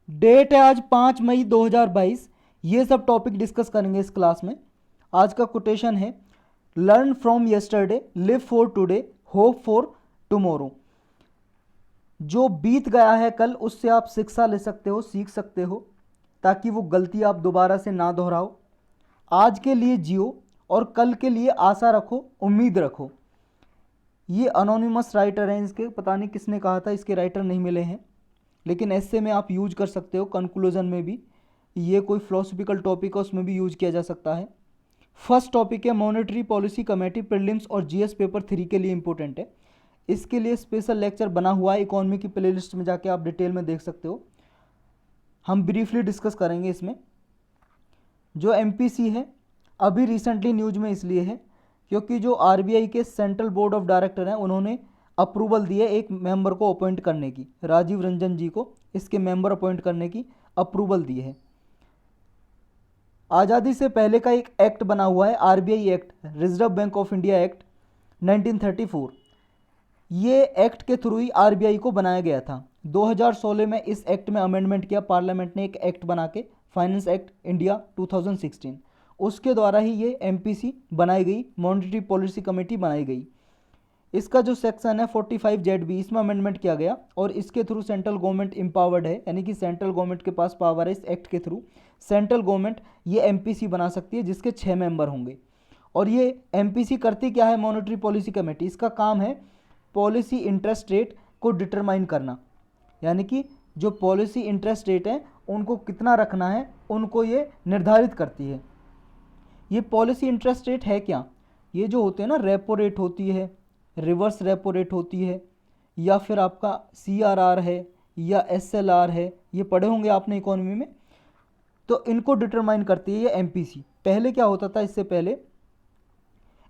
Date है आज 5 मई 2022। ये सब टॉपिक डिस्कस करेंगे इस क्लास में। आज का कोटेशन है learn from yesterday, live for today, hope for tomorrow. जो बीत गया है कल, उससे आप शिक्षा ले सकते हो, सीख सकते हो, ताकि वो गलती आप दोबारा से ना दोहराओ। आज के लिए जियो और कल के लिए आशा रखो, उम्मीद रखो। ये अनोनिमस राइटर हैं, इसके पता नहीं किसने कहा था, इसके राइटर नहीं मिले हैं, लेकिन ऐसे में आप यूज कर सकते हो। कंक्लूजन में भी ये कोई फिलोसफिकल टॉपिक है, उसमें भी यूज किया जा सकता है। फर्स्ट टॉपिक है मॉनेटरी पॉलिसी कमेटी प्रीलिम्स और जीएस पेपर 3 के लिए इंपॉर्टेंट है। इसके लिए स्पेशल लेक्चर बना हुआ है, इकोनॉमी की प्लेलिस्ट में जाके आप डिटेल में देख सकते हो। हम ब्रीफली डिस्कस करेंगे इसमें। जो एमपीसी है अभी रिसेंटली न्यूज में इसलिए है क्योंकि जो आरबीआई के सेंट्रल बोर्ड ऑफ डायरेक्टर हैं, उन्होंने अप्रूवल दी है एक मेंबर को अपॉइंट करने की, राजीव रंजन जी को इसके मेंबर अपॉइंट करने की अप्रूवल दी है। आज़ादी से पहले का एक एक्ट बना हुआ है, RBI act, reserve bank of India act 1934। ये एक्ट के थ्रू ही आरबीआई को बनाया गया था। 2016 में इस एक्ट में अमेंडमेंट किया पार्लियामेंट ने, एक एक्ट बना के, फाइनेंस एक्ट इंडिया 2016। उसके द्वारा ही ये एमपीसी बनाई गई, मॉनेटरी पॉलिसी कमेटी बनाई गई। इसका जो सेक्शन है 45ZB, इसमें अमेंडमेंट किया गया और इसके थ्रू सेंट्रल गवर्नमेंट एम्पावर्ड है, यानी कि सेंट्रल गवर्नमेंट के पास पावर है। इस एक्ट के थ्रू सेंट्रल गवर्नमेंट ये एमपीसी बना सकती है जिसके 6 मेंबर होंगे। और ये एमपीसी करती क्या है? मॉनेटरी पॉलिसी कमेटी, इसका काम है पॉलिसी इंटरेस्ट रेट को डिटरमाइन करना, यानी कि जो पॉलिसी इंटरेस्ट रेट है उनको कितना रखना है, उनको ये निर्धारित करती है। ये पॉलिसी इंटरेस्ट रेट है क्या? ये जो होते हैं ना, रेपो रेट होती है, रिवर्स रेपो रेट होती है, या फिर आपका सीआरआर है या एसएलआर है, ये पढ़े होंगे आपने इकोनॉमी में। तो इनको डिटरमाइन करती है ये एमपीसी। पहले क्या होता था? इससे पहले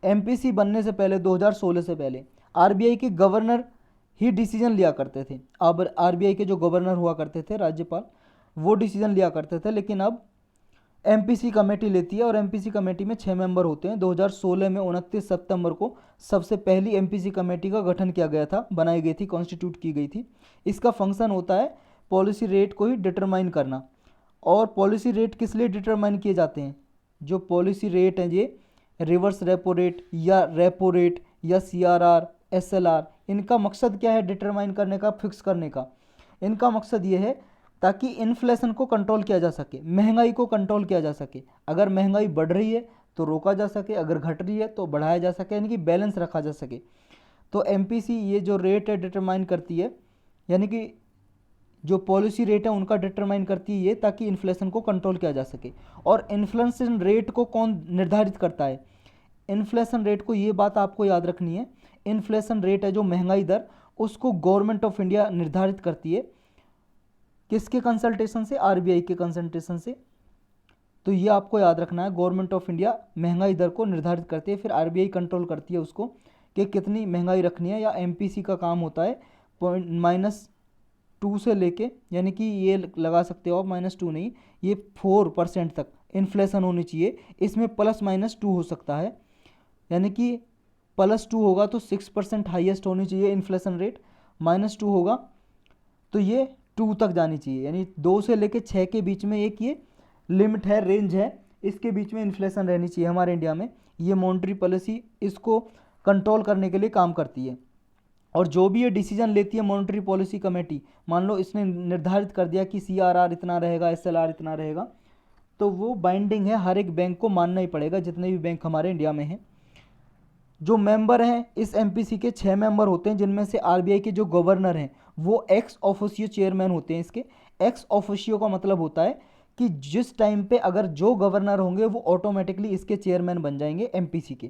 एमपीसी बनने से पहले 2016 से पहले आरबीआई के गवर्नर ही डिसीजन लिया करते थे। अब आरबीआई के जो गवर्नर हुआ करते थे, राज्यपाल, वो डिसीजन लिया करते थे, लेकिन अब एमपीसी कमेटी लेती है और एमपीसी कमेटी में 6 मेंबर होते हैं। 2016 में 29 सितंबर को सबसे पहली एमपीसी कमेटी का गठन किया गया था, बनाई गई थी, कॉन्स्टिट्यूट की गई थी। इसका फंक्शन होता है पॉलिसी रेट को ही डिटरमाइन करना। और पॉलिसी रेट किस लिए डिटरमाइन किए जाते हैं? जो पॉलिसी रेट हैं ये रिवर्स रेपो रेट या रेपो रेट या सीआरआर, एसएलआर, इनका मकसद क्या है डिटरमाइन करने का, फिक्स करने का? इनका मकसद ये है ताकि इन्फ्लेशन को कंट्रोल किया जा सके, महंगाई को कंट्रोल किया जा सके। अगर महंगाई बढ़ रही है तो रोका जा सके, अगर घट रही है तो बढ़ाया जा सके, यानी कि बैलेंस रखा जा सके। तो एमपीसी ये जो रेट है डिटरमाइन करती है, यानी कि जो पॉलिसी रेट है उनका डिटरमाइन करती है ये, ताकि इन्फ्लेशन को कंट्रोल किया जा सके। और इन्फ्लेशन रेट को कौन निर्धारित करता है? इन्फ्लेशन रेट को, ये बात आपको याद रखनी है, इन्फ्लेशन रेट है जो महंगाई दर, उसको गवर्नमेंट ऑफ इंडिया निर्धारित करती है। किसके कंसल्टेशन से? आरबीआई के कंसल्टेशन से। तो ये आपको याद रखना है, गवर्नमेंट ऑफ इंडिया महंगाई दर को निर्धारित करती है, फिर आरबीआई कंट्रोल करती है उसको कि कितनी महंगाई रखनी है। या एमपीसी का काम होता है -2 से लेके, यानी कि ये लगा सकते हो आप -2 नहीं, ये 4% तक इन्फ्लेशन होनी चाहिए। इसमें +-2 हो सकता है, यानी कि +2 होगा तो 6% हाईएस्ट होनी चाहिए इन्फ्लेशन रेट, -2 होगा तो ये 2 तक जानी चाहिए, यानी 2 से लेके 6 के बीच में एक ये लिमिट है, रेंज है, इसके बीच में इन्फ्लेशन रहनी चाहिए हमारे इंडिया में। ये मॉनेटरी पॉलिसी इसको कंट्रोल करने के लिए काम करती है। और जो भी ये डिसीजन लेती है मॉनेटरी पॉलिसी कमेटी, मान लो इसने निर्धारित कर दिया कि सीआरआर इतना रहेगा, एसएलआर इतना रहेगा, तो वो बाइंडिंग है, हर एक बैंक को मानना ही पड़ेगा, जितने भी बैंक हमारे इंडिया में हैं। जो मेंबर हैं इस एमपीसी के 6 मेंबर होते हैं, जिनमें से आरबीआई के जो गवर्नर हैं वो एक्स ऑफिशियो चेयरमैन होते हैं। इसके एक्स ऑफिशियो का मतलब होता है कि जिस टाइम पे अगर जो गवर्नर होंगे वो ऑटोमेटिकली इसके चेयरमैन बन जाएंगे एमपीसी के।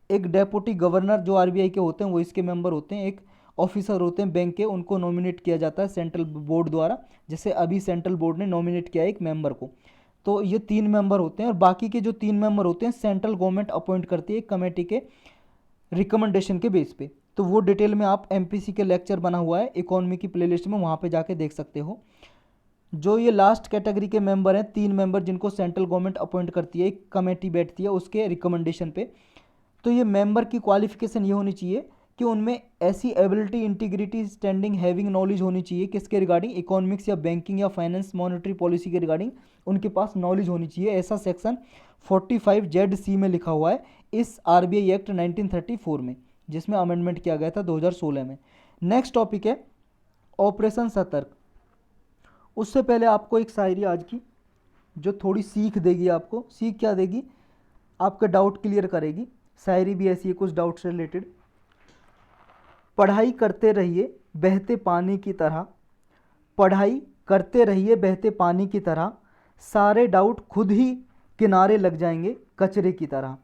एक डेप्यूटी गवर्नर जो आरबीआई के होते हैं वो इसके मेंबर होते हैं। एक ऑफिसर होते हैं बैंक के, उनको नॉमिनेट किया जाता है सेंट्रल बोर्ड द्वारा, जैसे अभी सेंट्रल बोर्ड ने नॉमिनेट किया एक मेंबर को। तो ये 3 मेंबर होते हैं और बाकी के जो 3 मेंबर होते हैं सेंट्रल गवर्नमेंट अपॉइंट करती है एक कमेटी के रिकमेंडेशन के बेस पे। तो वो डिटेल में आप एमपीसी के लेक्चर बना हुआ है इकोनॉमी की प्लेलिस्ट में, वहाँ पे जाके देख सकते हो। जो ये लास्ट कैटेगरी के मेंबर हैं, 3 मेंबर जिनको सेंट्रल गवर्नमेंट अपॉइंट करती है, एक कमेटी बैठती है उसके रिकमेंडेशन पे। तो ये मेंबर की क्वालिफिकेशन ये होनी चाहिए कि उनमें ऐसी ability, integrity, standing, having knowledge होनी चाहिए किसके रिगार्डिंग, इकोनॉमिक्स या बैंकिंग या फाइनेंस, मॉनेटरी पॉलिसी के रिगार्डिंग उनके पास नॉलेज होनी चाहिए। ऐसा सेक्शन 45Z(C) में लिखा हुआ है इस RBI एक्ट 1934 में, जिसमें अमेंडमेंट किया गया था 2016 में। नेक्स्ट टॉपिक है ऑपरेशन सतर्क। उससे पहले आपको एक शायरी आज की जो थोड़ी सीख देगी आपको। सीख क्या देगी? आपके डाउट क्लियर करेगी। शायरी भी ऐसी है कुछ डाउट से रिलेटेड। पढ़ाई करते रहिए बहते पानी की तरह, पढ़ाई करते रहिए बहते पानी की तरह, सारे डाउट खुद ही किनारे लग जाएंगे कचरे की तरह।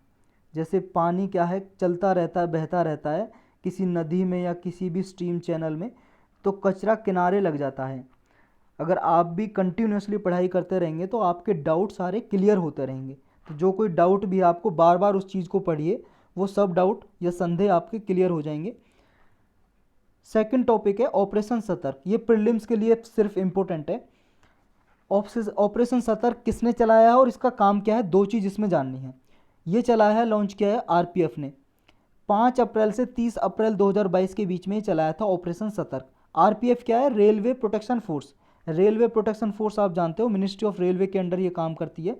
जैसे पानी क्या है, चलता रहता है, बहता रहता है किसी नदी में या किसी भी स्ट्रीम चैनल में, तो कचरा किनारे लग जाता है। अगर आप भी कंटिन्यूसली पढ़ाई करते रहेंगे तो आपके डाउट सारे क्लियर होते रहेंगे। तो जो कोई डाउट भी आपको बार बार उस चीज़ को पढ़िए, वो सब डाउट या संदेह आपके क्लियर हो जाएंगे। सेकंड टॉपिक है ऑपरेशन सतर्क। ये प्रीलिम्स के लिए सिर्फ इंपॉर्टेंट है। ऑपरेशन सतर्क किसने चलाया है और इसका काम क्या है, दो चीज़ इसमें जाननी है। ये चलाया है, लॉन्च किया है RPF ने 5 अप्रैल से 30 अप्रैल 2022 के बीच में ही चलाया था ऑपरेशन सतर्क। RPF क्या है? Railway protection force. Railway protection force आप जानते हो, मिनिस्ट्री ऑफ रेलवे के अंडर ये काम करती है।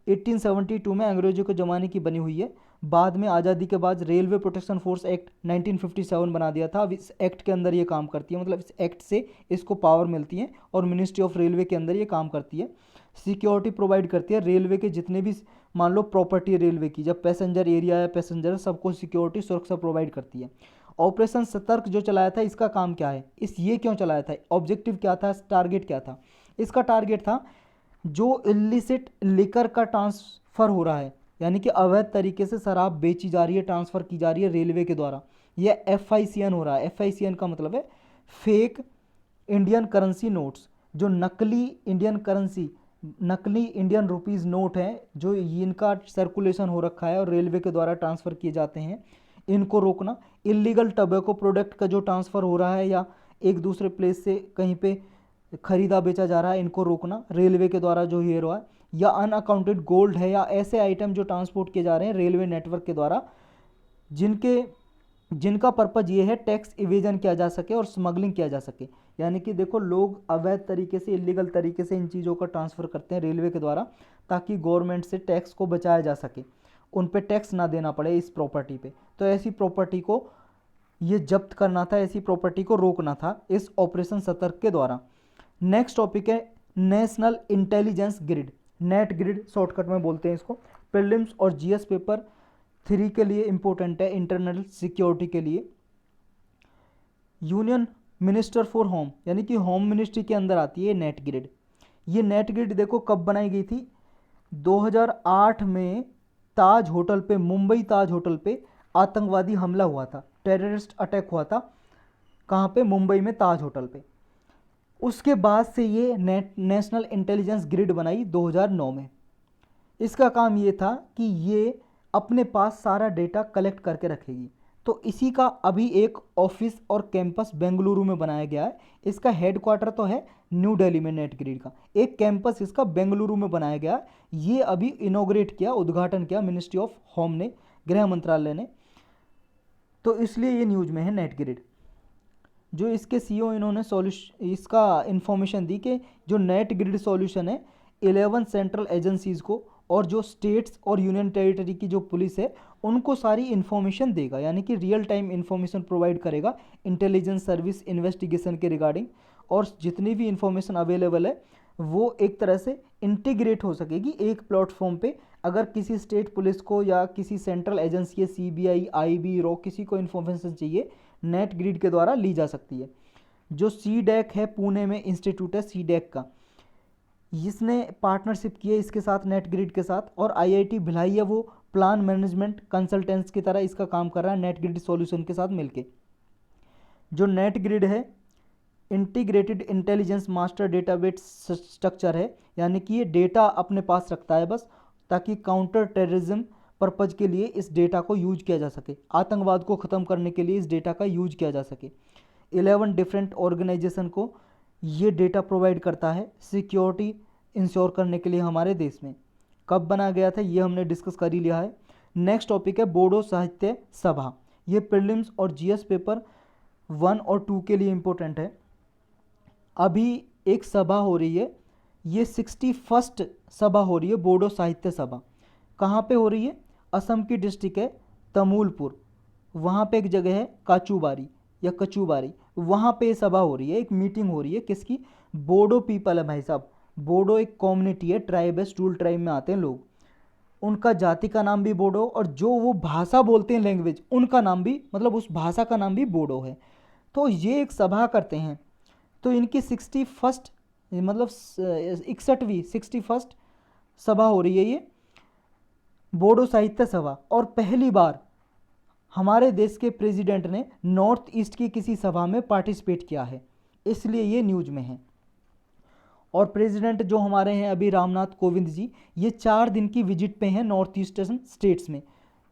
1872 में अंग्रेजों के ज़माने की बनी हुई है। बाद में आज़ादी के बाद रेलवे प्रोटेक्शन फोर्स एक्ट 1957 बना दिया था। अब इस एक्ट के अंदर ये काम करती है, मतलब इस एक्ट से इसको पावर मिलती है और मिनिस्ट्री ऑफ रेलवे के अंदर ये काम करती है। सिक्योरिटी प्रोवाइड करती है रेलवे के जितने भी मान लो प्रॉपर्टी है रेलवे की, जब पैसेंजर एरिया है, पैसेंजर सबको सिक्योरिटी सुरक्षा प्रोवाइड करती है। ऑपरेशन सतर्क जो चलाया था इसका काम क्या है, ये क्यों चलाया था, ऑब्जेक्टिव क्या था, टारगेट क्या था? इसका टारगेट था जो इल्लिसिट लिकर का ट्रांसफ़र हो रहा है, यानी कि अवैध तरीके से शराब बेची जा रही है, ट्रांसफ़र की जा रही है रेलवे के द्वारा, यह FICN हो रहा है। FICN का मतलब है फेक इंडियन करेंसी नोट्स। जो नकली इंडियन करेंसी, नकली इंडियन रुपीज़ नोट हैं जो इनका सर्कुलेशन हो रखा है और रेलवे के द्वारा ट्रांसफ़र किए जाते हैं, इनको रोकना। इलीगल टबैको प्रोडक्ट का जो ट्रांसफ़र हो रहा है या एक दूसरे प्लेस से कहीं पे खरीदा बेचा जा रहा है, इनको रोकना रेलवे के द्वारा जो ये रहा है। या अनअकाउंटेड गोल्ड है या ऐसे आइटम जो ट्रांसपोर्ट किए जा रहे हैं रेलवे नेटवर्क के द्वारा, जिनका पर्पज़ ये है टैक्स इवेजन किया जा सके और स्मगलिंग किया जा सके। यानी कि देखो, लोग अवैध तरीके से, इलीगल तरीके से इन चीज़ों का ट्रांसफ़र करते हैं रेलवे के द्वारा, ताकि गवर्नमेंट से टैक्स को बचाया जा सके, उन पे टैक्स ना देना पड़े इस प्रॉपर्टी पे। तो ऐसी प्रॉपर्टी को ये जब्त करना था, ऐसी प्रॉपर्टी को रोकना था इस ऑपरेशन सतर्क के द्वारा। नेक्स्ट टॉपिक है national intelligence grid, net grid shortcut में बोलते हैं इसको। प्रीलिम्स और GS पेपर 3 के लिए इंपॉर्टेंट है, इंटरनल सिक्योरिटी के लिए। यूनियन मिनिस्टर फॉर होम, यानी कि होम मिनिस्ट्री के अंदर आती है नेट ग्रिड। ये नेट ग्रिड देखो कब बनाई गई थी, 2008 में ताज होटल पे, मुंबई ताज होटल पे आतंकवादी हमला हुआ था, टेररिस्ट अटैक हुआ था। कहाँ पे? मुंबई में ताज होटल पे। उसके बाद से ये नेशनल इंटेलिजेंस ग्रिड बनाई 2009 में। इसका काम ये था कि ये अपने पास सारा डेटा कलेक्ट करके रखेगी। तो इसी का अभी एक ऑफिस और कैंपस बेंगलुरु में बनाया गया है। इसका हेडक्वार्टर तो है न्यू दिल्ली में नेट ग्रिड का, एक कैंपस इसका बेंगलुरु में बनाया गया। ये अभी इनोग्रेट किया, उद्घाटन किया मिनिस्ट्री ऑफ होम ने, गृह मंत्रालय ने। तो इसलिए ये न्यूज में है नेट ग्रिड। जो इसके CEO इन्होंने इसका इन्फॉर्मेशन दी कि जो नेट ग्रिड सॉल्यूशन है 11 सेंट्रल एजेंसीज़ को और जो स्टेट्स और यूनियन टेरिटरी की जो पुलिस है उनको सारी इन्फॉर्मेशन देगा, यानी कि रियल टाइम इन्फॉर्मेशन प्रोवाइड करेगा इंटेलिजेंस सर्विस इन्वेस्टिगेशन के रिगार्डिंग। और जितनी भी इन्फॉर्मेशन अवेलेबल है वो एक तरह से इंटीग्रेट हो सकेगी एक प्लेटफॉर्म पे। अगर किसी स्टेट पुलिस को या किसी central agency CBI, IB, raw किसी को इन्फॉर्मेशन चाहिए, नेट ग्रिड के द्वारा ली जा सकती है। जो CDAC है, पुणे में इंस्टीट्यूट है CDAC का, इसने पार्टनरशिप की है इसके साथ, नेट ग्रिड के साथ। और IIT भिलाई है, वो प्लान मैनेजमेंट कंसल्टेंट्स की तरह इसका काम कर रहा है नेट ग्रिड सॉल्यूशन के साथ मिलके। जो नेट ग्रिड है integrated intelligence master database structure है, यानी कि ये डेटा अपने पास रखता है बस, ताकि काउंटर टेररिज्म पर्पज़ के लिए इस डेटा को यूज किया जा सके, आतंकवाद को ख़त्म करने के लिए इस डेटा का यूज किया जा सके। 11 डिफरेंट ऑर्गेनाइजेशन को ये डेटा प्रोवाइड करता है सिक्योरिटी इंश्योर करने के लिए हमारे देश में। कब बना गया था ये हमने डिस्कस कर ही लिया है। नेक्स्ट टॉपिक है बोडो साहित्य सभा। ये प्रीलिम्स और जीएस पेपर 1 और 2 के लिए इम्पोर्टेंट है। अभी एक सभा हो रही है, ये 61st सभा हो रही है, बोडो साहित्य सभा। कहाँ पे हो रही है? असम की डिस्ट्रिक्ट है तमूलपुर, वहाँ पे एक जगह है काचूबारी या कचूबारी, वहाँ पे सभा हो रही है, एक मीटिंग हो रही है। किसकी? बोडो पीपल है भाई साहब। बोडो एक कम्युनिटी है, ट्राइब है, स्टूल ट्राइब में आते हैं लोग। उनका जाति का नाम भी बोडो, और जो वो भाषा बोलते हैं लैंग्वेज, उनका नाम भी, मतलब उस भाषा का नाम भी बोडो है। तो ये एक सभा करते हैं। तो इनकी 61st मतलब 61वीं 61st सभा हो रही है ये बोडो साहित्य सभा। और पहली बार हमारे देश के प्रेसिडेंट ने नॉर्थ ईस्ट की किसी सभा में पार्टिसिपेट किया है, इसलिए ये न्यूज में है। और प्रेसिडेंट जो हमारे हैं अभी रामनाथ कोविंद जी, ये 4 दिन की विजिट पे हैं नॉर्थ ईस्टर्न स्टेट्स में।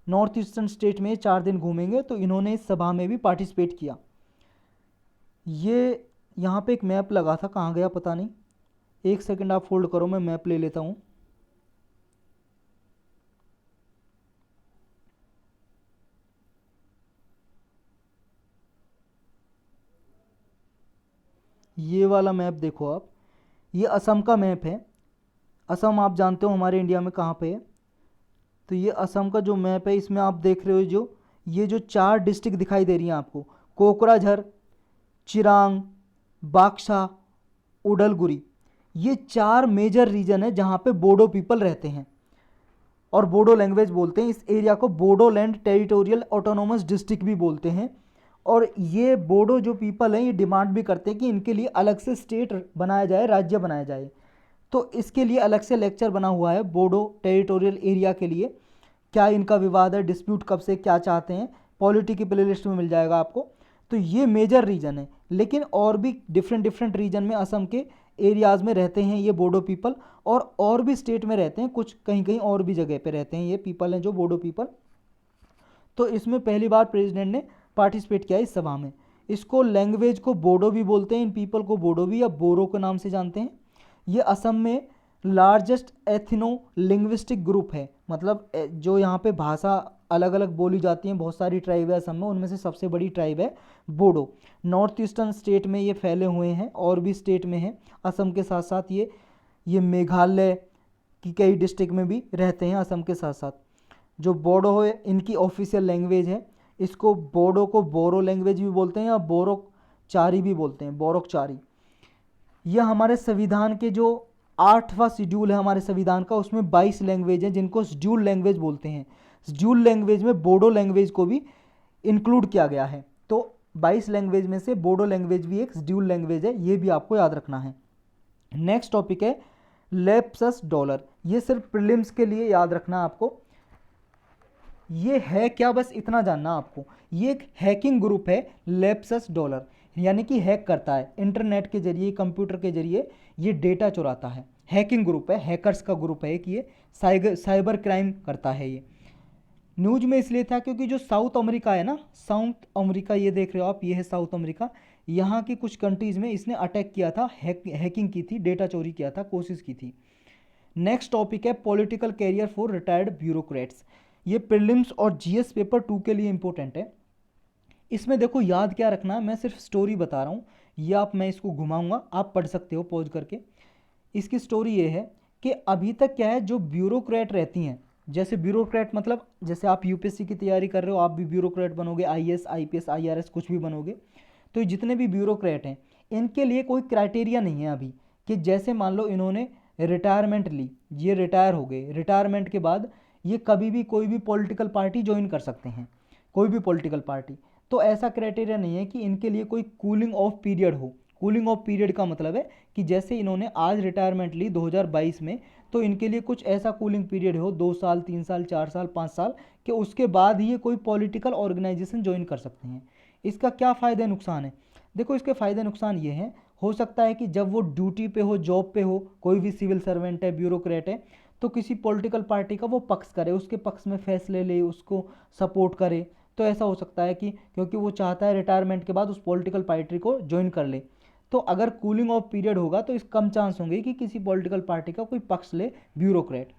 नॉर्थ ईस्टर्न स्टेट में 4 दिन घूमेंगे, तो इन्होंने इस सभा में भी पार्टिसिपेट किया। ये यहाँ पे एक मैप लगा था, कहाँ गया पता नहीं, एक सेकंड आप होल्ड करो, मैं मैप ले लेता हूँ। ये वाला मैप देखो आप, ये असम का मैप है। असम आप जानते हो हमारे इंडिया में कहाँ पे है। तो ये असम का जो मैप है, इसमें आप देख रहे हो जो ये जो 4 डिस्ट्रिक्ट दिखाई दे रही हैं आपको, कोकराझार, चिरांग, बाक्सा, उडलगुरी, ये 4 मेजर रीजन है जहाँ पे बोडो पीपल रहते हैं और बोडो लैंग्वेज बोलते हैं। इस एरिया को बोडोलैंड टेरिटोरियल ऑटोनोमस डिस्ट्रिक्ट भी बोलते हैं। और ये बोडो जो पीपल हैं, ये डिमांड भी करते हैं कि इनके लिए अलग से स्टेट बनाया जाए, राज्य बनाया जाए। तो इसके लिए अलग से लेक्चर बना हुआ है बोडो टेरिटोरियल एरिया के लिए। क्या इनका विवाद है, डिस्प्यूट कब से, क्या चाहते हैं, पॉलिटी की प्ले लिस्ट में मिल जाएगा आपको। तो ये मेजर रीजन है, लेकिन और भी डिफरेंट रीजन में असम के एरियाज़ में रहते हैं ये बोडो पीपल, और भी स्टेट में रहते हैं, कुछ कहीं कहीं और भी जगह पे रहते हैं ये पीपल हैं जो बोडो पीपल। तो इसमें पहली बार प्रेसिडेंट ने पार्टिसिपेट किया इस सभा में। इसको लैंग्वेज को बोडो भी बोलते हैं, इन पीपल को बोडो भी या बोरो के नाम से जानते हैं। ये असम में लार्जेस्ट एथनो लिंग्विस्टिक ग्रुप है, मतलब जो यहाँ पे भाषा अलग अलग बोली जाती हैं, बहुत सारी ट्राइब है असम में, उनमें से सबसे बड़ी ट्राइब है बोडो। नॉर्थ ईस्टर्न स्टेट में ये फैले हुए हैं, और भी स्टेट में हैं असम के साथ साथ। ये मेघालय की कई डिस्ट्रिक्ट में भी रहते हैं असम के साथ साथ। जो बोडो है इनकी ऑफिशियल लैंग्वेज है। इसको बोडो को बोरो लैंग्वेज भी बोलते हैं या बोरोकचारी भी बोलते हैं, बोरोकचारी। यह हमारे संविधान के जो 8वां शेड्यूल है हमारे संविधान का, उसमें 22 लैंग्वेज हैं जिनको शेड्यूल लैंग्वेज बोलते हैं। शेड्यूल लैंग्वेज में बोडो लैंग्वेज को भी इंक्लूड किया गया है। तो 22 लैंग्वेज में से बोडो लैंग्वेज भी एक शेड्यूल लैंग्वेज है, ये भी आपको याद रखना है। नेक्स्ट टॉपिक है लेप्सस डॉलर। ये सिर्फ प्रीलिम्स के लिए याद रखना आपको। ये है क्या, बस इतना जानना आपको। ये एक हैकिंग ग्रुप है लेप्सस डॉलर, यानी कि हैक करता है इंटरनेट के जरिए, कंप्यूटर के जरिए ये डेटा चुराता है। हैकिंग ग्रुप है, हैकर्स का ग्रुप है कि ये साइबर क्राइम करता है। ये न्यूज में इसलिए था क्योंकि जो साउथ अमेरिका है ना, साउथ अमेरिका, ये देख रहे हो आप, ये है साउथ अमेरिका। यहाँ की कुछ कंट्रीज़ में इसने अटैक किया था, हैकिंग की थी, डेटा चोरी किया था, कोशिश की थी। नेक्स्ट टॉपिक है political career for retired bureaucrats. ये प्रीलिम्स और जीएस पेपर 2 के लिए इंपॉर्टेंट है। इसमें देखो याद क्या रखना है, मैं सिर्फ स्टोरी बता रहा हूँ। ये मैं इसको घुमाऊंगा, आप पढ़ सकते हो पॉज करके। इसकी स्टोरी ये है कि अभी तक क्या है, जो ब्यूरोक्रेट रहती हैं, जैसे ब्यूरोक्रेट मतलब जैसे आप यूपीएससी की तैयारी कर रहे हो, आप भी ब्यूरोक्रेट बनोगे, आईएएस आईपीएस आईआरएस कुछ भी बनोगे। तो जितने भी ब्यूरोक्रेट हैं, इनके लिए कोई क्राइटेरिया नहीं है अभी, कि जैसे मान लो इन्होंने रिटायरमेंट ली, ये रिटायर हो गए, रिटायरमेंट के बाद ये कभी भी कोई भी पॉलिटिकल पार्टी ज्वाइन कर सकते हैं, कोई भी पॉलिटिकल पार्टी। तो ऐसा क्राइटेरिया नहीं है कि इनके लिए कोई कूलिंग ऑफ पीरियड हो। कूलिंग ऑफ पीरियड का मतलब है कि जैसे इन्होंने आज रिटायरमेंट ली 2022 में, तो इनके लिए कुछ ऐसा कूलिंग पीरियड हो 2 साल 3 साल 4 साल 5 साल, कि उसके बाद ही ये कोई पॉलिटिकल ऑर्गेनाइजेशन ज्वाइन कर सकते हैं। इसका क्या फ़ायदे नुकसान है? देखो इसके फ़ायदे नुकसान ये हैं, हो सकता है कि जब वो ड्यूटी पे हो, जॉब पे हो, कोई भी सिविल सर्वेंट है, ब्यूरोक्रेट है, तो किसी पॉलिटिकल पार्टी का वो पक्ष करे, उसके पक्ष में फैसले ले, उसको सपोर्ट करे। तो ऐसा हो सकता है कि क्योंकि वो चाहता है रिटायरमेंट के बाद उस पॉलिटिकल पार्टी को ज्वाइन कर ले, तो अगर कूलिंग ऑफ पीरियड होगा तो इस कम चांस होंगे कि किसी पॉलिटिकल पार्टी का कोई पक्ष ले ब्यूरोक्रेट।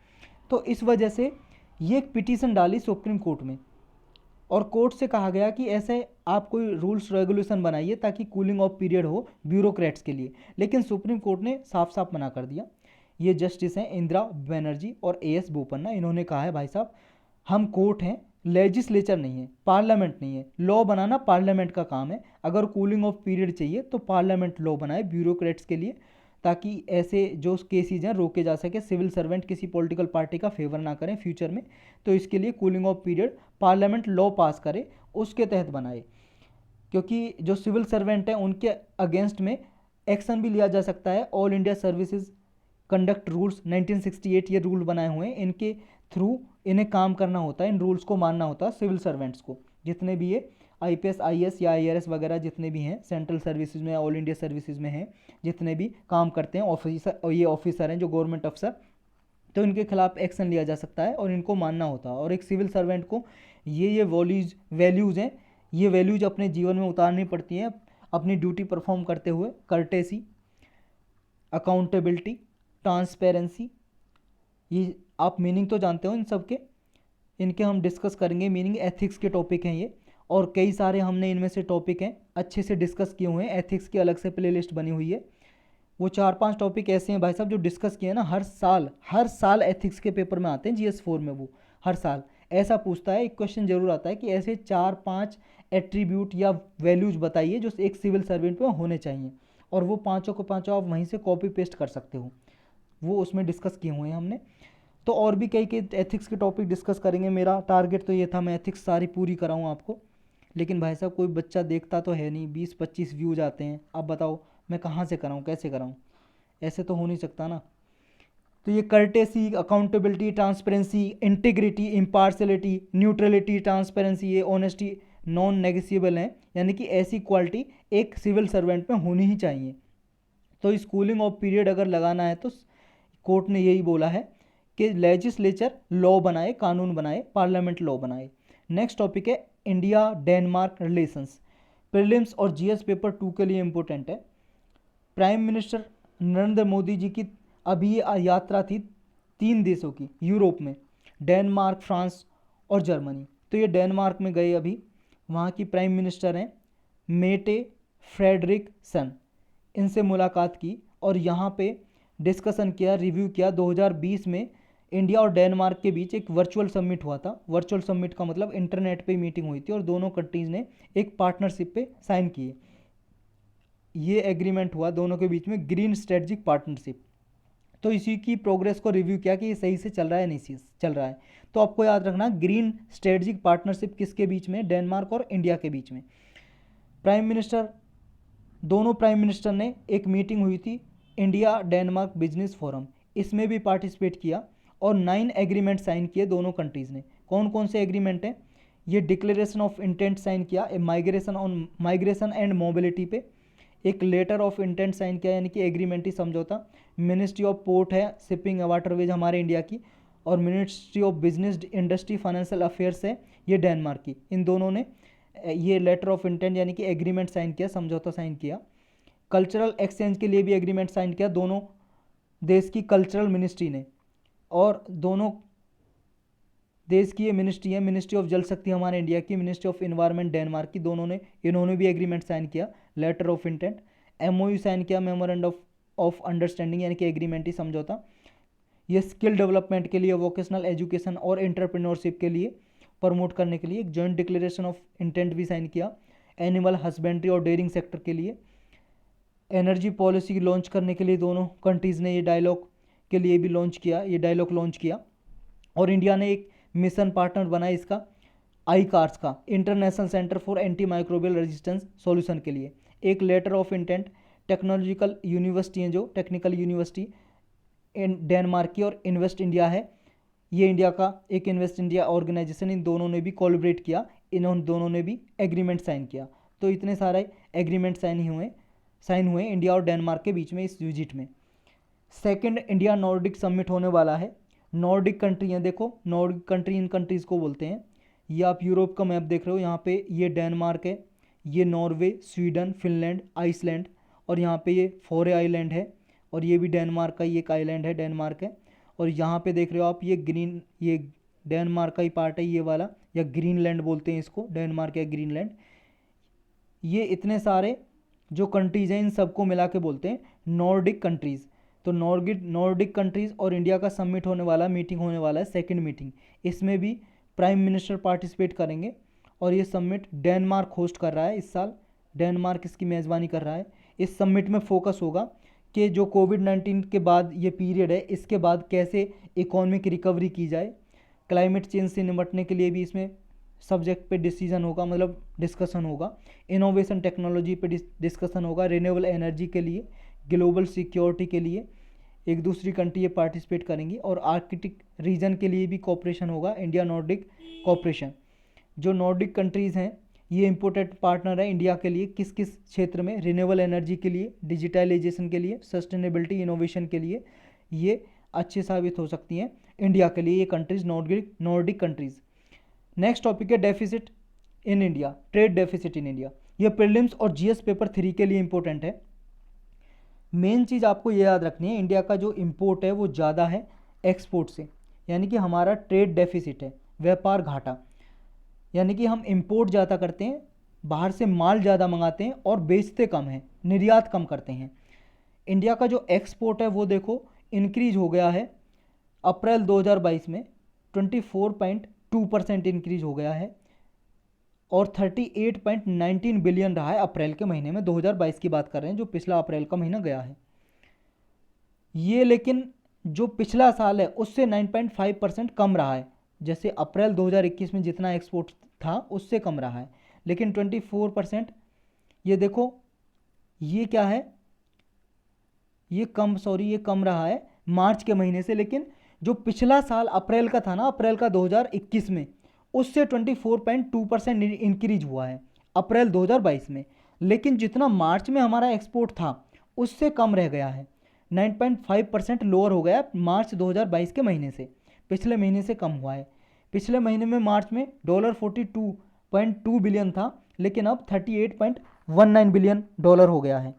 तो इस वजह से ये एक पिटीशन डाली सुप्रीम कोर्ट में। और कोर्ट से कहा गया कि ऐसे आप कोई रूल्स रेगुलेशन बनाइए ताकि कूलिंग ऑफ पीरियड हो ब्यूरोक्रेट्स के लिए, लेकिन सुप्रीम कोर्ट ने साफ साफ मना कर दिया। ये जस्टिस हैं इंदिरा बनर्जी और एएस बोपन्ना, इन्होंने कहा है भाई साहब हम कोर्ट हैं, लेजिस्लेचर नहीं है, पार्लियामेंट नहीं है, लॉ बनाना पार्लियामेंट का काम है। अगर कूलिंग ऑफ पीरियड चाहिए तो पार्लियामेंट लॉ बनाए ब्यूरोक्रेट्स के लिए, ताकि ऐसे जो केसेज हैं रोके जा सके, सिविल सर्वेंट किसी पॉलिटिकल पार्टी का फेवर ना करें फ्यूचर में। तो इसके लिए cooling of period parliament law पास करे, उसके तहत बनाए, क्योंकि जो सिविल सर्वेंट हैं उनके अगेंस्ट में एक्शन भी लिया जा सकता है। All India services conduct rules 1968 ये रूल बनाए हुए हैं, इनके थ्रू इन्हें काम करना होता है, इन रूल्स को मानना होता है सिविल सर्वेंट्स को, जितने भी ये आईपीएस आईएएस या आईआरएस वगैरह जितने भी हैं सेंट्रल सर्विसेज में, ऑल इंडिया सर्विसेज में हैं, जितने भी काम करते हैं ऑफिसर, और ये ऑफिसर हैं जो गवर्नमेंट अफसर, तो इनके खिलाफ एक्शन लिया जा सकता है और इनको मानना होता है। और एक सिविल सर्वेंट को ये वैल्यूज़ हैं, ये वैल्यूज अपने जीवन में उतारनी पड़ती हैं अपनी ड्यूटी परफॉर्म करते हुए। कर्टेसी, अकाउंटेबिलिटी, ट्रांसपेरेंसी, ये आप मीनिंग तो जानते हो इन सब के, इनके हम डिस्कस करेंगे मीनिंग। एथिक्स के टॉपिक हैं ये, और कई सारे हमने इनमें से टॉपिक हैं अच्छे से डिस्कस किए हुए हैं, एथिक्स की अलग से प्लेलिस्ट बनी हुई है। वो 4-5 टॉपिक ऐसे हैं भाई साहब जो डिस्कस किए हैं ना, हर साल एथिक्स के पेपर में आते हैं GS4 में। वो हर साल ऐसा पूछता है, एक क्वेश्चन जरूर आता है कि ऐसे 4-5 एट्रीब्यूट या वैल्यूज बताइए जो एक सिविल सर्वेंट में होने चाहिए, और वो पाँचों को पाँचों आप वहीं से कॉपी पेस्ट कर सकते हो, वो उसमें डिस्कस किए हुए हैं हमने। तो और भी कई कई एथिक्स के टॉपिक डिस्कस करेंगे। मेरा टारगेट तो ये था मैं एथिक्स सारी पूरी कराऊँ आपको, लेकिन भाई साहब कोई बच्चा देखता तो है नहीं, 20-25 व्यूज आते हैं, अब बताओ मैं कहाँ से कराऊँ, कैसे कराऊँ, ऐसे तो हो नहीं सकता ना। तो ये courtesy, accountability, transparency, integrity, impartiality, neutrality, transparency, ये ऑनेस्टी नॉन नेगोशिएबल हैं, यानी कि ऐसी क्वालिटी एक सिविल सर्वेंट में होनी ही चाहिए। तो इस कूलिंग ऑफ पीरियड अगर लगाना है तो कोर्ट ने यही बोला है कि लेजिस्लेचर लॉ बनाए, कानून बनाए, पार्लियामेंट लॉ बनाए। नेक्स्ट टॉपिक है इंडिया डेनमार्क रिलेशंस। प्रीलिम्स और जीएस पेपर 2 के लिए इम्पोर्टेंट है। प्राइम मिनिस्टर नरेंद्र मोदी जी की अभी ये यात्रा थी 3 देशों की यूरोप में, डेनमार्क, फ्रांस और जर्मनी। तो ये डेनमार्क में गए अभी, वहाँ की प्राइम मिनिस्टर हैं मेटे फ्रेडरिकसन, इनसे मुलाकात की और यहाँ पे डिस्कशन किया, रिव्यू किया। 2020 में इंडिया और डेनमार्क के बीच एक वर्चुअल समिट हुआ था। वर्चुअल समिट का मतलब इंटरनेट पे मीटिंग हुई थी और दोनों कंट्रीज़ ने एक पार्टनरशिप पे साइन किए। ये एग्रीमेंट हुआ दोनों के बीच में, ग्रीन स्ट्रेटजिक पार्टनरशिप। तो इसी की प्रोग्रेस को रिव्यू किया कि ये सही से चल रहा है नहीं चल रहा है। तो आपको याद रखना ग्रीन स्ट्रेटजिक पार्टनरशिप किसके बीच में, डेनमार्क और इंडिया के बीच में। दोनों प्राइम मिनिस्टर ने एक मीटिंग हुई थी इंडिया डेनमार्क बिजनेस फोरम, इसमें भी पार्टिसिपेट किया और 9 एग्रीमेंट साइन किए दोनों कंट्रीज़ ने। कौन कौन से एग्रीमेंट हैं? ये डिक्लेरेशन ऑफ इंटेंट साइन किया माइग्रेशन एंड मोबिलिटी पे, एक लेटर ऑफ इंटेंट साइन किया यानी कि एग्रीमेंटी समझौता। मिनिस्ट्री ऑफ पोर्ट है, शिपिंग वाटरवेज हमारे इंडिया की, और ministry of business industry financial affairs है ये डेनमार्क की। इन दोनों ने ये लेटर ऑफ इंटेंट यानी कि एग्रीमेंट साइन किया, समझौता साइन किया। कल्चरल एक्सचेंज के लिए भी एग्रीमेंट साइन किया दोनों देश की कल्चरल मिनिस्ट्री ने, और दोनों देश की ये मिनिस्ट्री है, मिनिस्ट्री ऑफ जल शक्ति हमारे इंडिया की, मिनिस्ट्री ऑफ इन्वायरमेंट डेनमार्क की, इन्होंने भी एग्रीमेंट साइन किया, letter of intent. MOU sign किया, मेमोरेंडम ऑफ अंडरस्टैंडिंग यानी कि एग्रीमेंट ही समझौता। ये स्किल डेवलपमेंट के लिए, वोकेशनल एजुकेशन और एंटरप्रेन्योरशिप के लिए प्रमोट करने के लिए एक जॉइंट डिक्लेरेशन ऑफ इंटेंट भी साइन किया। एनिमल हस्बेंड्री और डेयरिंग सेक्टर के लिए, एनर्जी पॉलिसी लॉन्च करने के लिए दोनों कंट्रीज़ ने ये डायलॉग के लिए भी लॉन्च किया, ये डायलॉग लॉन्च किया। और इंडिया ने एक मिशन पार्टनर बना इसका ICARS का, international centre for antimicrobial resistance solution के लिए। एक letter of intent technological university हैं, जो टेक्निकल यूनिवर्सिटी डेनमार्क की और इन्वेस्ट इंडिया है, ये इंडिया का एक इन्वेस्ट इंडिया ऑर्गेनाइजेशन, इन दोनों ने भी कोलैबोरेट किया, इन्होंने दोनों ने भी एग्रीमेंट साइन किया। तो इतने सारे एग्रीमेंट साइन हुए इंडिया और डेनमार्क के बीच में इस विजिट में। सेकंड इंडिया नॉर्डिक समिट होने वाला है। नॉर्डिक कंट्री हैं, देखो नॉर्डिक कंट्री इन कंट्रीज़ को बोलते हैं। ये आप यूरोप का मैप देख रहे हो, यहाँ पे ये डेनमार्क है, ये नॉर्वे, स्वीडन, फिनलैंड, आइसलैंड, और यहाँ पे ये फोरे आइलैंड है, और ये भी डेनमार्क का ही एक आइलैंड है, डेनमार्क है। और यहाँ पे देख रहे हो आप ये ग्रीन, ये डेनमार्क का ही पार्ट है ये वाला, या ग्रीनलैंड बोलते हैं इसको, डेनमार्क या ग्रीनलैंड, ये इतने सारे जो कंट्रीज हैं इन सबको मिला के बोलते हैं नॉर्डिक कंट्रीज़। तो नॉर्डिक कंट्रीज़ और इंडिया का समिट होने वाला, मीटिंग होने वाला है, सेकंड मीटिंग। इसमें भी प्राइम मिनिस्टर पार्टिसिपेट करेंगे और ये समिट डेनमार्क होस्ट कर रहा है इस साल, डेनमार्क इसकी मेज़बानी कर रहा है। इस समिट में फोकस होगा कि जो कोविड-19 के बाद ये पीरियड है, इसके बाद कैसे इकोनॉमिक रिकवरी की जाए, क्लाइमेट चेंज से निपटने के लिए भी इसमें सब्जेक्ट पे डिसीजन होगा, मतलब डिस्कशन होगा। इनोवेशन टेक्नोलॉजी पे डिस्कशन होगा, रिन्यूएबल एनर्जी के लिए, ग्लोबल सिक्योरिटी के लिए एक दूसरी कंट्री ये पार्टिसिपेट करेंगी। और आर्कटिक रीजन के लिए भी कोऑपरेशन होगा, इंडिया नॉर्डिक कोऑपरेशन। जो नॉर्डिक कंट्रीज़ हैं ये इम्पोर्टेंट पार्टनर है इंडिया के लिए, किस किस क्षेत्र में, रिन्यूएबल एनर्जी के लिए, डिजिटलाइजेशन के लिए, सस्टेनेबिलिटी इनोवेशन के लिए ये अच्छी साबित हो सकती हैं इंडिया के लिए, ये countries Nordic countries. Next topic है deficit in India, trade deficit in India. ये प्रीलिम्स और जीएस पेपर 3 के लिए इंपॉर्टेंट है। मेन चीज़ आपको ये याद रखनी है, इंडिया का जो इंपोर्ट है वो ज़्यादा है एक्सपोर्ट से, यानी कि हमारा ट्रेड डेफिसिट है, व्यापार घाटा, यानी कि हम इंपोर्ट ज़्यादा करते हैं, बाहर से माल ज़्यादा मंगाते हैं और बेचते कम हैं, निर्यात कम करते हैं। इंडिया का जो एक्सपोर्ट है वो देखो इंक्रीज हो गया है अप्रैल 2022 में 24.2% इंक्रीज हो गया है और 38.19 बिलियन रहा है अप्रैल के महीने में, 2022 की बात कर रहे हैं, जो पिछला अप्रैल का महीना गया है ये। लेकिन जो पिछला साल है उससे 9.5% कम रहा है, जैसे अप्रैल 2021 में जितना एक्सपोर्ट था उससे कम रहा है, लेकिन 24%। ये देखो ये क्या है, ये कम रहा है मार्च के महीने से, लेकिन जो पिछला साल अप्रैल का था ना, अप्रैल का 2021 में, उससे 24.2% इंक्रीज हुआ है अप्रैल 2022 में। लेकिन जितना मार्च में हमारा एक्सपोर्ट था उससे कम रह गया है, 9.5% लोअर हो गया मार्च 2022 के महीने से, पिछले महीने से कम हुआ है। पिछले महीने में मार्च में $42.2 बिलियन था, लेकिन अब $38.19 बिलियन हो गया है।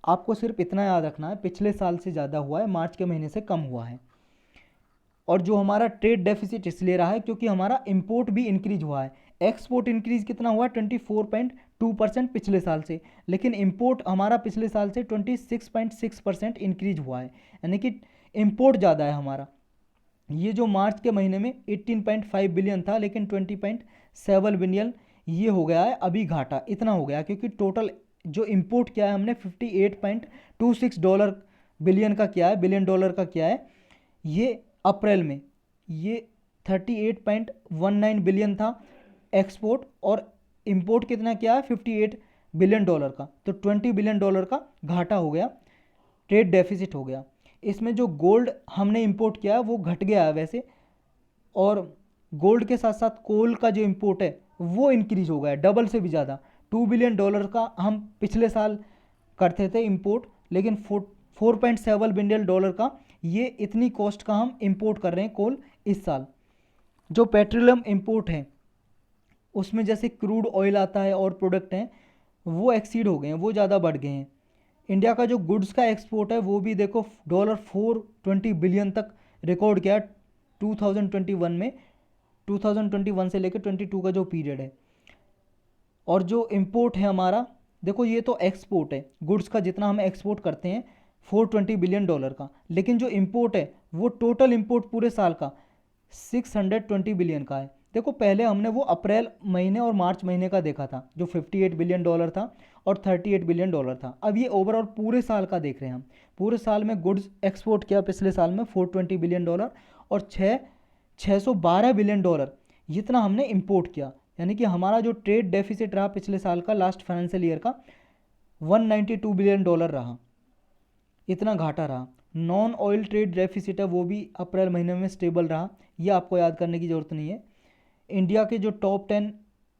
आपको सिर्फ इतना याद रखना है, पिछले साल से ज़्यादा हुआ है, मार्च के महीने से कम हुआ है। और जो हमारा ट्रेड डेफिसिट इसलिए रहा है क्योंकि हमारा इंपोर्ट भी इंक्रीज हुआ है। एक्सपोर्ट इंक्रीज कितना हुआ, 24.2% पिछले साल से, लेकिन इंपोर्ट हमारा पिछले साल से 26.6% इंक्रीज हुआ है, यानी कि इंपोर्ट ज़्यादा है हमारा। ये जो मार्च के महीने में 18.5 बिलियन था, लेकिन 20.7 बिलियन ये हो गया है अभी घाटा, इतना हो गया क्योंकि टोटल जो इंपोर्ट किया है हमने $58.26 बिलियन का किया है, बिलियन डॉलर का किया है ये अप्रैल में। ये 38.19 बिलियन था एक्सपोर्ट, और इंपोर्ट कितना किया है $58 बिलियन का, तो $20 बिलियन का घाटा हो गया, ट्रेड डेफिसिट हो गया। इसमें जो गोल्ड हमने इंपोर्ट किया है वो घट गया है वैसे, और गोल्ड के साथ साथ कोल का जो इंपोर्ट है वो इंक्रीज हो गया है डबल से भी ज़्यादा। $2 बिलियन का हम पिछले साल करते थे इंपोर्ट, लेकिन 4.7 बिलियन का ये इतनी कॉस्ट का हम इंपोर्ट कर रहे हैं कोल इस साल। जो पेट्रोलियम इंपोर्ट है उसमें जैसे क्रूड ऑयल आता है और प्रोडक्ट हैं वो एक्सीड हो गए हैं, वो ज़्यादा बढ़ गए हैं। इंडिया का जो गुड्स का एक्सपोर्ट है वो भी देखो $420 बिलियन तक रिकॉर्ड किया 2021 में, 2021 से लेकर 22 का जो पीरियड है। और जो इंपोर्ट है हमारा, देखो ये तो एक्सपोर्ट है, गुड्स का जितना हम एक्सपोर्ट करते हैं $420 बिलियन का, लेकिन जो इंपोर्ट है वो टोटल इंपोर्ट पूरे साल का 620 बिलियन का है। देखो पहले हमने वो अप्रैल महीने और मार्च महीने का देखा था जो $58 बिलियन था और $38 बिलियन था। अब ये ओवरऑल पूरे साल का देख रहे हैं हम, पूरे साल में गुड्स एक्सपोर्ट किया पिछले साल में $420 बिलियन और 612 बिलियन जितना हमने इंपोर्ट किया, यानी कि हमारा जो ट्रेड डेफिसिट रहा पिछले साल का, लास्ट फाइनेंशियल ईयर का, $192 बिलियन रहा, इतना घाटा रहा। नॉन ऑयल ट्रेड डेफिसिट है वो भी अप्रैल महीने में स्टेबल रहा, ये आपको याद करने की ज़रूरत नहीं है। इंडिया के जो टॉप 10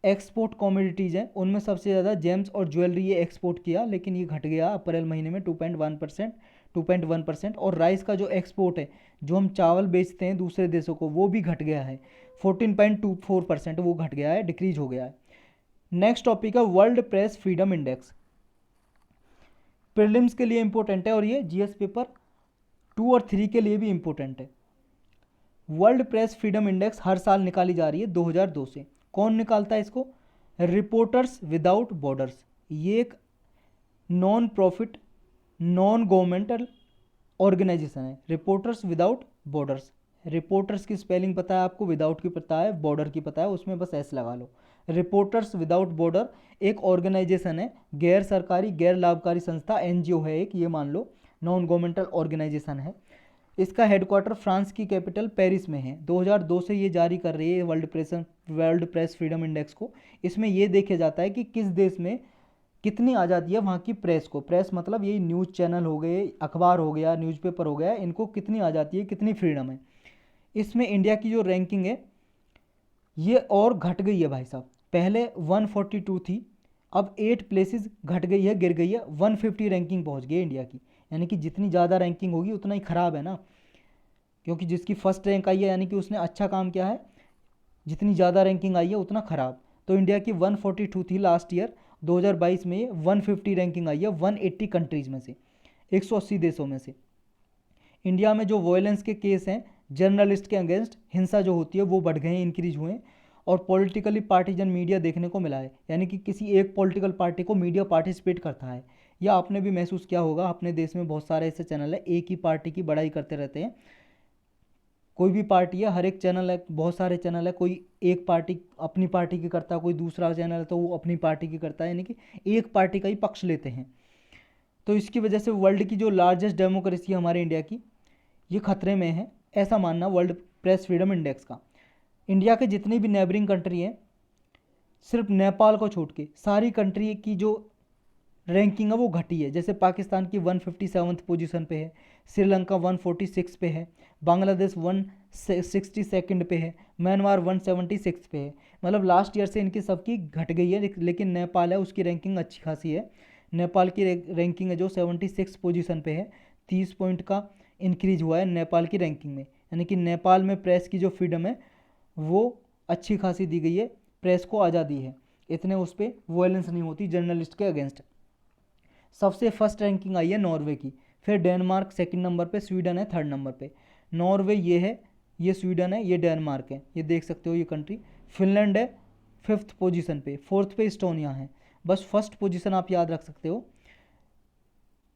एक्सपोर्ट कमोडिटीज़ हैं उनमें सबसे ज़्यादा जेम्स और ज्वेलरी ये एक्सपोर्ट किया, लेकिन ये घट गया अप्रैल महीने में 2.1%। और राइस का जो एक्सपोर्ट है, जो हम चावल बेचते हैं दूसरे देशों को, वो भी घट गया है 14.24%, वो घट गया है, डिक्रीज हो गया है। नेक्स्ट टॉपिक है world press freedom index, prelims के लिए इंपॉर्टेंट है और ये जीएस पेपर 2 और 3 के लिए भी इंपॉर्टेंट है। वर्ल्ड प्रेस फ्रीडम इंडेक्स हर साल निकाली जा रही है 2002 से, कौन निकालता है इसको? Reporters without borders. ये एक non profit non governmental organisation है, रिपोर्टर्स विदाउट बॉर्डर्स। रिपोर्टर्स की स्पेलिंग पता है आपको, विदाउट की पता है, बॉर्डर की पता है, उसमें बस एस लगा लो। रिपोर्टर्स विदाउट बॉर्डर एक ऑर्गेनाइजेशन है, गैर सरकारी गैर लाभकारी संस्था, एनजीओ है एक, ये मान लो, नॉन गवर्नमेंटल ऑर्गेनाइजेशन है। इसका हेडक्वार्टर फ्रांस की कैपिटल पेरिस में है। 2002 से ये जारी कर रही है वर्ल्ड प्रेस फ्रीडम इंडेक्स को। इसमें ये देखा जाता है कि किस देश में कितनी आज़ादी है वहाँ की प्रेस को। प्रेस मतलब यही न्यूज़ चैनल हो गए, अखबार हो गया, न्यूज़पेपर हो गया, इनको कितनी आज़ादी है, कितनी फ्रीडम है। इसमें इंडिया की जो रैंकिंग है ये और घट गई है भाई साहब। पहले 142 थी, अब 8 प्लेसेस घट गई है, गिर गई है, 150 रैंकिंग पहुंच गई है इंडिया की। यानी कि जितनी ज़्यादा रैंकिंग होगी उतना ही ख़राब है ना, क्योंकि जिसकी फर्स्ट रैंक आई है यानी कि उसने अच्छा काम किया है, जितनी ज़्यादा रैंकिंग आई है उतना ख़राब। तो इंडिया की 142 थी लास्ट ईयर, 2022 में ये 150 रैंकिंग आई है 180 कंट्रीज़ में से, 180 देशों में से। इंडिया में जो वायलेंस के केस हैं जर्नलिस्ट के अगेंस्ट, हिंसा जो होती है वो बढ़ गए हैं, इंक्रीज हुए हैं। और पॉलिटिकली पार्टीजन मीडिया देखने को मिला है, यानी कि किसी एक पॉलिटिकल पार्टी को मीडिया पार्टिसिपेट करता है। या आपने भी महसूस किया होगा, अपने देश में बहुत सारे ऐसे चैनल है एक ही पार्टी की बड़ाई करते रहते हैं। कोई भी पार्टी है, हर एक चैनल है, बहुत सारे चैनल है, कोई एक पार्टी अपनी पार्टी की करता है, कोई दूसरा चैनल है तो वो अपनी पार्टी की करता है, यानी कि एक पार्टी का ही पक्ष लेते हैं। तो इसकी वजह से वर्ल्ड की जो लार्जेस्ट डेमोक्रेसी है हमारे इंडिया की, ये खतरे में है, ऐसा मानना वर्ल्ड प्रेस फ्रीडम इंडेक्स का। इंडिया के जितनी भी नेबरिंग कंट्री हैं, सिर्फ नेपाल को छोड़ के सारी कंट्री की जो रैंकिंग है वो घटी है। जैसे पाकिस्तान की 157th पोजीशन पे है, श्रीलंका 146 पे है, बांग्लादेश 162nd पे है, म्यांमार 176 पे है। मतलब लास्ट ईयर से इनकी सबकी घट गई है, लेकिन नेपाल है उसकी रैंकिंग अच्छी खासी है। नेपाल की रैंकिंग है जो 76 पोजीशन पे है, 30 पॉइंट का इंक्रीज हुआ है नेपाल की रैंकिंग में। यानी कि नेपाल में प्रेस की जो फ्रीडम है वो अच्छी खासी दी गई है, प्रेस को आज़ादी है, इतने उस पर वायलेंस नहीं होती जर्नलिस्ट के अगेंस्ट। सबसे फर्स्ट रैंकिंग आई है नॉर्वे की, फिर डेनमार्क सेकंड नंबर पे, स्वीडन है थर्ड नंबर पे। नॉर्वे ये है, ये स्वीडन है, ये डेनमार्क है, ये देख सकते हो ये कंट्री। फिनलैंड है 5th पोजीशन पे, 4th पे इस्टोनिया है। बस फर्स्ट पोजीशन आप याद रख सकते हो।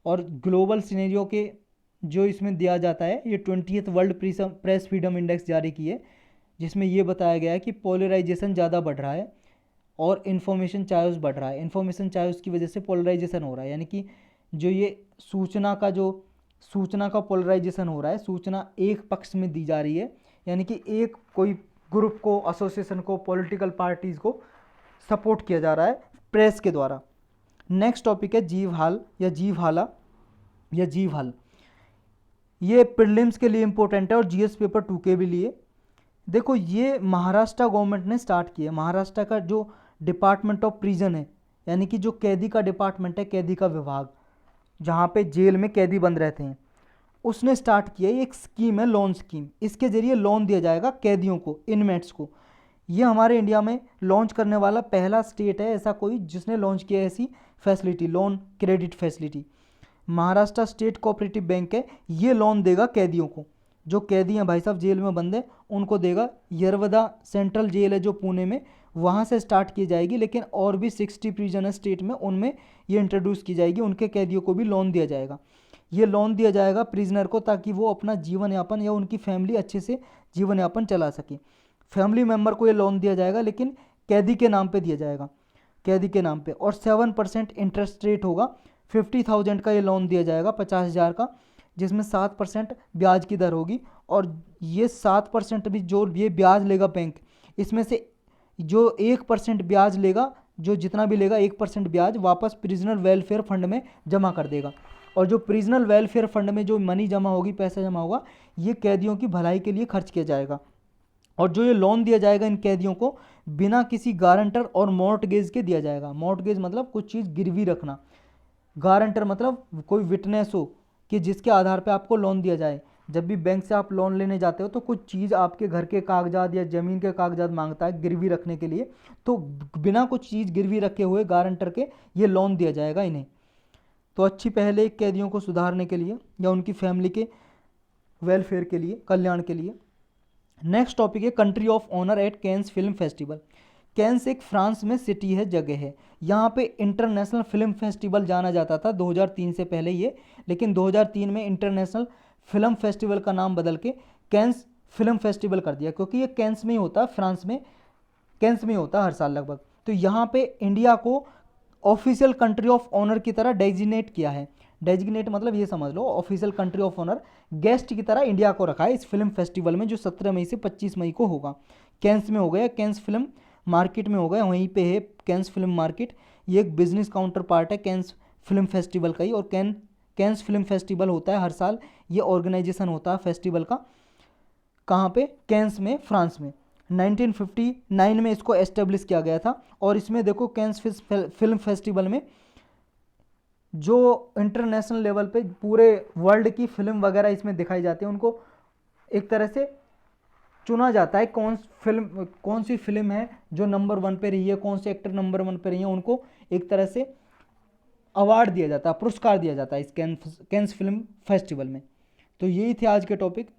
और ग्लोबल सिनेरियो के जो इसमें दिया जाता है, ये 20th world press freedom index जारी की है, जिसमें ये बताया गया है कि पोलराइजेशन ज़्यादा बढ़ रहा है और इन्फॉर्मेशन चायोस बढ़ रहा है। इन्फॉर्मेशन चायोस की वजह से पोलराइजेशन हो रहा है, यानी कि जो ये सूचना का पोलराइजेशन हो रहा है, सूचना एक पक्ष में दी जा रही है, यानी कि एक कोई ग्रुप को, एसोसिएशन को, पॉलिटिकल पार्टीज़ को सपोर्ट किया जा रहा है प्रेस के द्वारा। नेक्स्ट टॉपिक है जीवहाल या जीवहाला या जीवहल। ये प्रीलिम्स के लिए इंपॉर्टेंट है और जीएस पेपर 2 के भी लिए। देखो ये महाराष्ट्र गवर्नमेंट ने स्टार्ट किया है। महाराष्ट्र का जो डिपार्टमेंट ऑफ प्रिजन है, यानी कि जो कैदी का डिपार्टमेंट है, कैदी का विभाग, जहाँ पे जेल में कैदी बंद रहते हैं, उसने स्टार्ट किया है एक स्कीम है, लोन स्कीम। इसके जरिए लोन दिया जाएगा कैदियों को, इनमेट्स को। ये हमारे इंडिया में लॉन्च करने वाला पहला स्टेट है ऐसा कोई जिसने लॉन्च किया ऐसी facility, loan credit facility. Maharashtra state cooperative bank है, ये लोन देगा कैदियों को। जो कैदी हैं भाई साहब जेल में बंद है उनको देगा। यरवदा सेंट्रल जेल है जो पुणे में, वहाँ से स्टार्ट की जाएगी, लेकिन और भी 60 प्रिजन है स्टेट में, उनमें ये इंट्रोड्यूस की जाएगी। उनके कैदियों को भी लोन दिया जाएगा। ये लोन दिया जाएगा प्रिजनर को ताकि वो अपना जीवन यापन या उनकी फैमिली अच्छे से जीवन यापन चला सके। फैमिली मेम्बर को ये लोन दिया जाएगा, लेकिन कैदी के नाम पे दिया जाएगा, कैदी के नाम पे। और 7% इंटरेस्ट रेट होगा। 50,000 का ये लोन दिया जाएगा, 50,000 का, जिसमें 7% ब्याज की दर होगी। और ये 7% भी जो ये ब्याज लेगा बैंक, इसमें से जो 1% ब्याज लेगा, जो जितना भी लेगा 1% ब्याज वापस प्रिजनर वेलफेयर फंड में जमा कर देगा। और जो प्रिजनर वेलफेयर फंड में जो मनी जमा होगी, पैसा जमा होगा, ये कैदियों की भलाई के लिए खर्च किया जाएगा। और जो ये लोन दिया जाएगा इन कैदियों को बिना किसी गारंटर और मॉर्टगेज के दिया जाएगा। मॉर्टगेज मतलब कुछ चीज़ गिरवी रखना, गारंटर मतलब कोई विटनेस हो कि जिसके आधार पे आपको लोन दिया जाए। जब भी बैंक से आप लोन लेने जाते हो तो कुछ चीज़ आपके घर के कागजात या ज़मीन के कागजात मांगता है गिरवी रखने के लिए, तो बिना कुछ चीज़ गिरवी रखे हुए गारंटर के ये लोन दिया जाएगा इन्हें। तो अच्छी पहल है कैदियों को सुधारने के लिए या उनकी फैमिली के वेलफेयर के लिए, कल्याण के लिए। नेक्स्ट टॉपिक है country of honour at Cannes film festival. Cannes एक फ्रांस में सिटी है, जगह है। यहाँ पे इंटरनेशनल फिल्म फेस्टिवल जाना जाता था 2003 से पहले ये, लेकिन 2003 में इंटरनेशनल फिल्म फेस्टिवल का नाम बदल के कैंस फिल्म फेस्टिवल कर दिया, क्योंकि ये कैंस में ही होता है, फ्रांस में कैंस में ही होता है हर साल लगभग। तो यहाँ पे इंडिया को ऑफिशियल कंट्री ऑफ ऑनर की तरह डेजिग्नेट किया है। डेजिग्नेट मतलब ये समझ लो, official country of honour, guest की तरह इंडिया को रखा है इस फिल्म फेस्टिवल में, जो 17 मई से 25 मई को होगा। कैंस में हो गया, कैंस फिल्म मार्केट में हो गया, वहीं पे है कैंस फिल्म मार्केट। ये एक बिजनेस काउंटर पार्ट है कैंस फिल्म फेस्टिवल का ही। और कैंस फिल्म फेस्टिवल होता है हर साल, ये ऑर्गेनाइजेशन होता है फेस्टिवल का। कहाँ पे? कैंस में, फ्रांस में। 1959 में इसको एस्टेब्लिश किया गया था। और इसमें देखो कैंस फिल्म फेस्टिवल में जो इंटरनेशनल लेवल पे पूरे वर्ल्ड की फिल्म वगैरह इसमें दिखाई जाती है, उनको एक तरह से चुना जाता है कौन सी फिल्म है जो नंबर 1 पे रही है, कौन से एक्टर नंबर 1 पे रही है, उनको एक तरह से अवार्ड दिया जाता है, पुरस्कार दिया जाता है इस कैंस फिल्म फेस्टिवल में। तो यही थे आज के टॉपिक।